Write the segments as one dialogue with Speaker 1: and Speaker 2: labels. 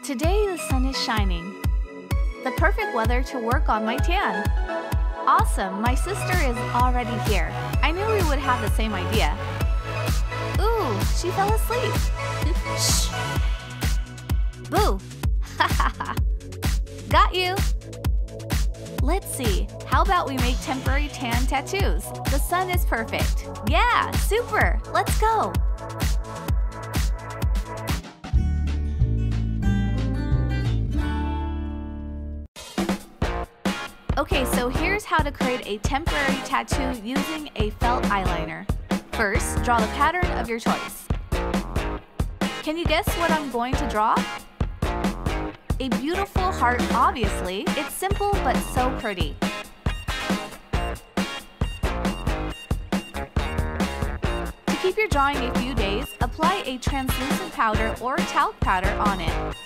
Speaker 1: Today the sun is shining. The perfect weather to work on my tan. Awesome, my sister is already here. I knew we would have the same idea. Ooh, she fell asleep. Shh. Boo. Got you. Let's see, how about we make temporary tan tattoos? The sun is perfect. Yeah, super, let's go. Okay, so here's how to create a temporary tattoo using a felt eyeliner. First, draw the pattern of your choice. Can you guess what I'm going to draw? A beautiful heart, obviously. It's simple but so pretty. To keep your drawing a few days, apply a translucent powder or talc powder on it.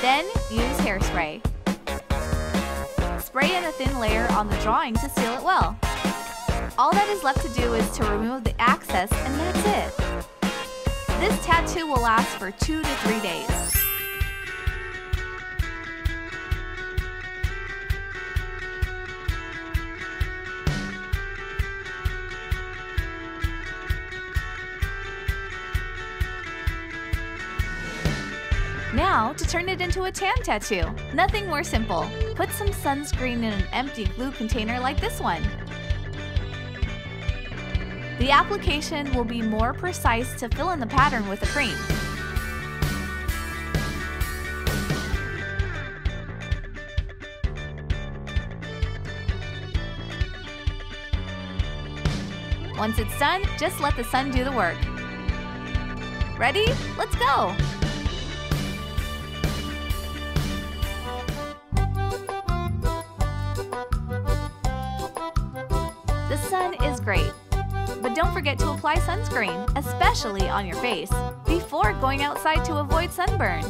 Speaker 1: Then use hairspray. Spray in a thin layer on the drawing to seal it well. All that is left to do is to remove the excess, and that's it. This tattoo will last for 2 to 3 days. Now, to turn it into a tan tattoo. Nothing more simple. Put some sunscreen in an empty glue container like this one. The application will be more precise to fill in the pattern with the cream. Once it's done, just let the sun do the work. Ready? Let's go! The sun is great, but don't forget to apply sunscreen, especially on your face, before going outside to avoid sunburn.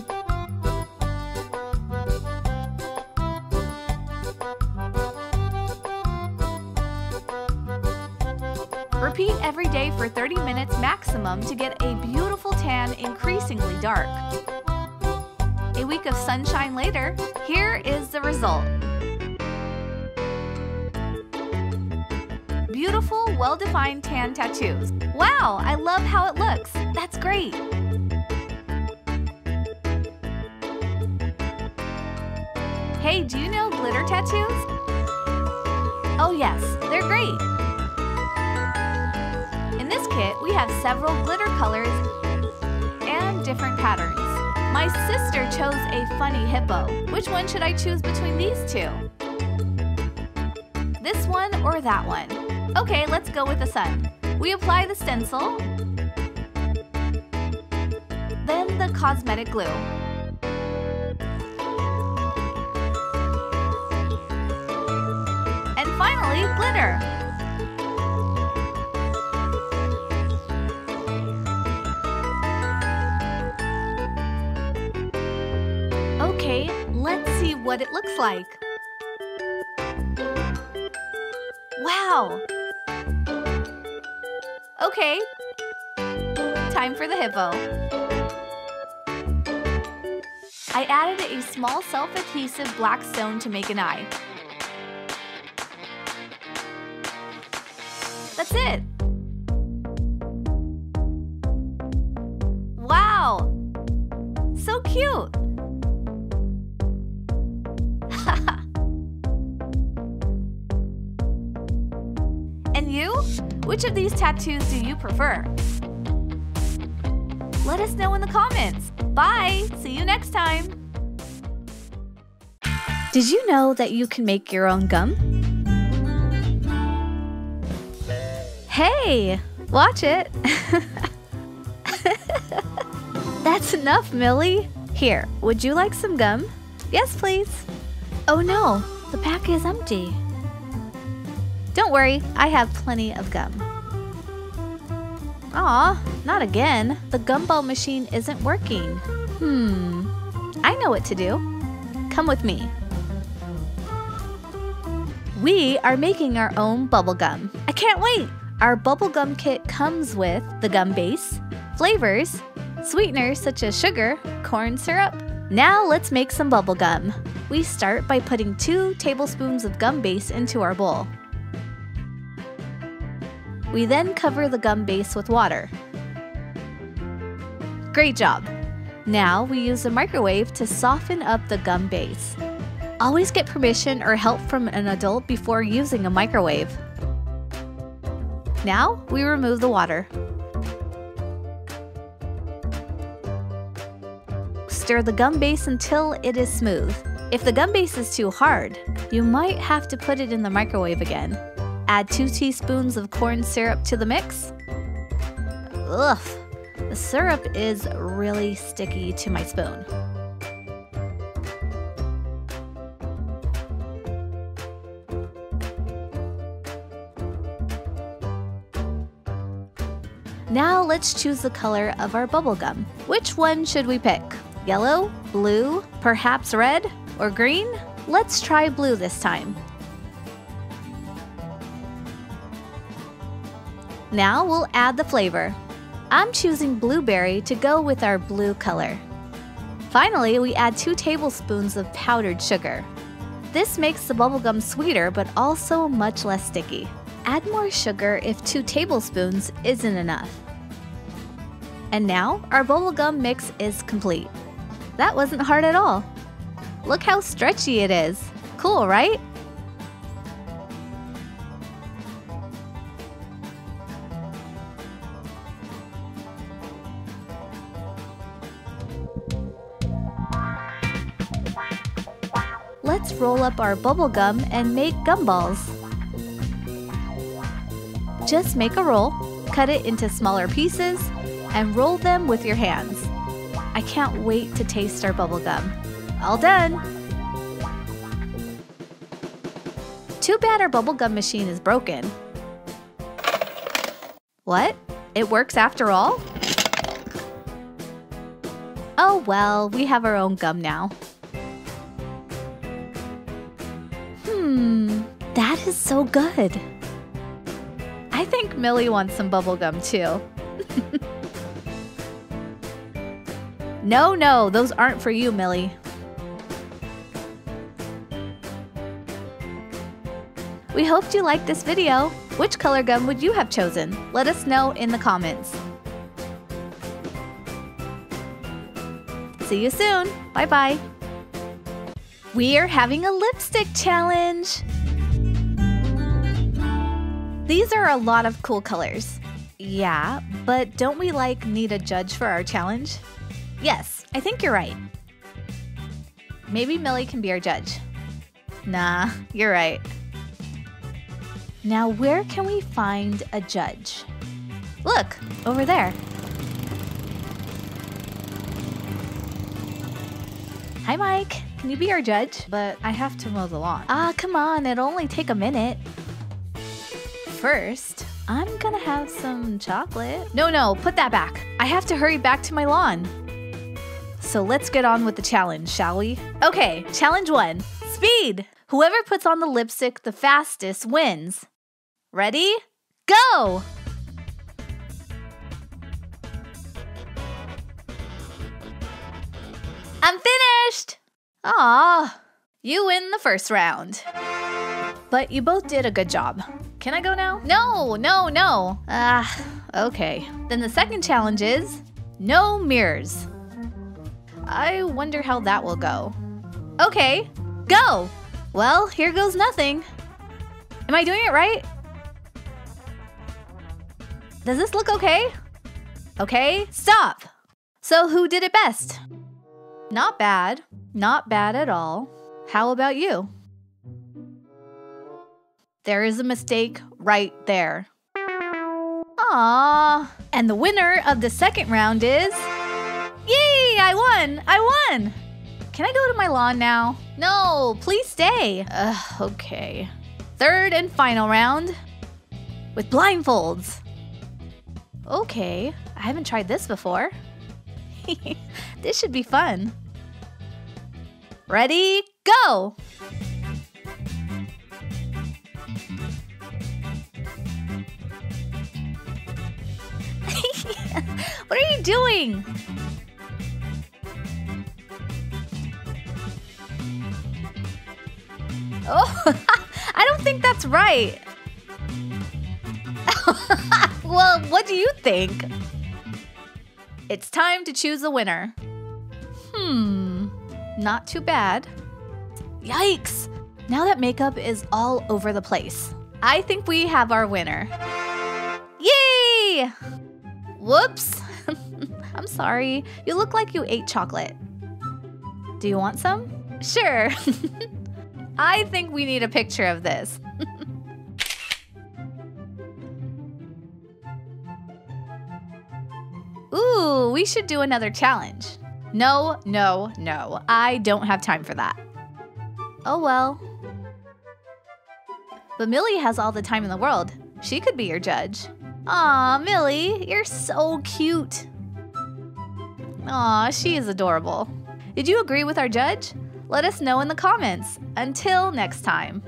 Speaker 1: Repeat every day for 30 minutes maximum to get a beautiful tan increasingly dark. A week of sunshine later, here is the result. Beautiful, well-defined tan tattoos. Wow, I love how it looks. That's great. Hey, do you know glitter tattoos? Oh yes, they're great. In this kit, we have several glitter colors and different patterns. My sister chose a funny hippo. Which one should I choose between these two? This one or that one? Okay, let's go with the sun. We apply the stencil, then the cosmetic glue. And finally, glitter. Okay, let's see what it looks like. Wow! Okay, time for the hippo. I added a small self-adhesive black stone to make an eye. That's it! Wow! So cute! And you? Which of these tattoos do you prefer? Let us know in the comments. Bye! See you next time! Did you know that you can make your own gum? Hey! Watch it! That's enough, Millie! Here, would you like some gum? Yes, please! Oh no, the pack is empty. Don't worry, I have plenty of gum. Aw, not again. The gumball machine isn't working. I know what to do. Come with me. We are making our own bubblegum. I can't wait! Our bubblegum kit comes with the gum base, flavors, sweeteners such as sugar, corn syrup. Now let's make some bubblegum. We start by putting 2 tablespoons of gum base into our bowl. We then cover the gum base with water. Great job! Now we use a microwave to soften up the gum base. Always get permission or help from an adult before using a microwave. Now we remove the water. Stir the gum base until it is smooth. If the gum base is too hard, you might have to put it in the microwave again. Add 2 teaspoons of corn syrup to the mix. Ugh, the syrup is really sticky to my spoon. Now let's choose the color of our bubblegum. Which one should we pick? Yellow, blue, perhaps red, or green? Let's try blue this time. Now we'll add the flavor. I'm choosing blueberry to go with our blue color. Finally, we add 2 tablespoons of powdered sugar. This makes the bubblegum sweeter but also much less sticky. Add more sugar if 2 tablespoons isn't enough. And now our bubblegum mix is complete. That wasn't hard at all. Look how stretchy it is. Cool, right? Let's roll up our bubblegum and make gumballs. Just make a roll, cut it into smaller pieces, and roll them with your hands. I can't wait to taste our bubblegum. All done! Too bad our bubblegum machine is broken. What? It works after all? Oh well, we have our own gum now. That is so good. I think Millie wants some bubblegum too. No, those aren't for you, Millie. We hoped you liked this video. Which color gum would you have chosen? Let us know in the comments. See you soon. Bye-bye. We are having a lipstick challenge. These are a lot of cool colors. Yeah, but don't we need a judge for our challenge? Yes, I think you're right. Maybe Millie can be our judge. Nah, you're right. Now where can we find a judge? Look, over there. Hi Mike, can you be our judge? But I have to mow the lawn. Ah, come on, it'll only take a minute. First, I'm gonna have some chocolate. No, put that back. I have to hurry back to my lawn. So let's get on with the challenge, shall we? Okay, challenge 1, speed. Whoever puts on the lipstick the fastest wins. Ready? Go! I'm finished! Aw, you win the first round. But you both did a good job. Can I go now? No. Okay. Then the second challenge is no mirrors. I wonder how that will go. Okay, go! Well, here goes nothing. Am I doing it right? Does this look okay? Okay, stop! So who did it best? Not bad. Not bad at all. How about you? There is a mistake right there. Aww. And the winner of the second round is... Yay! I won! Can I go to my lawn now? No, please stay. Okay. Third and final round. With blindfolds. Okay, I haven't tried this before. This should be fun. Ready, go! What are you doing? Oh, I don't think that's right. Well, what do you think? It's time to choose a winner. Not too bad. Yikes! Now that makeup is all over the place, I think we have our winner. Yay! Whoops! I'm sorry. You look like you ate chocolate. Do you want some? Sure. I think we need a picture of this. Ooh, we should do another challenge. No, no, no. I don't have time for that. Oh well. But Millie has all the time in the world. She could be your judge. Aw, Millie, you're so cute. Aw, she is adorable. Did you agree with our judge? Let us know in the comments. Until next time.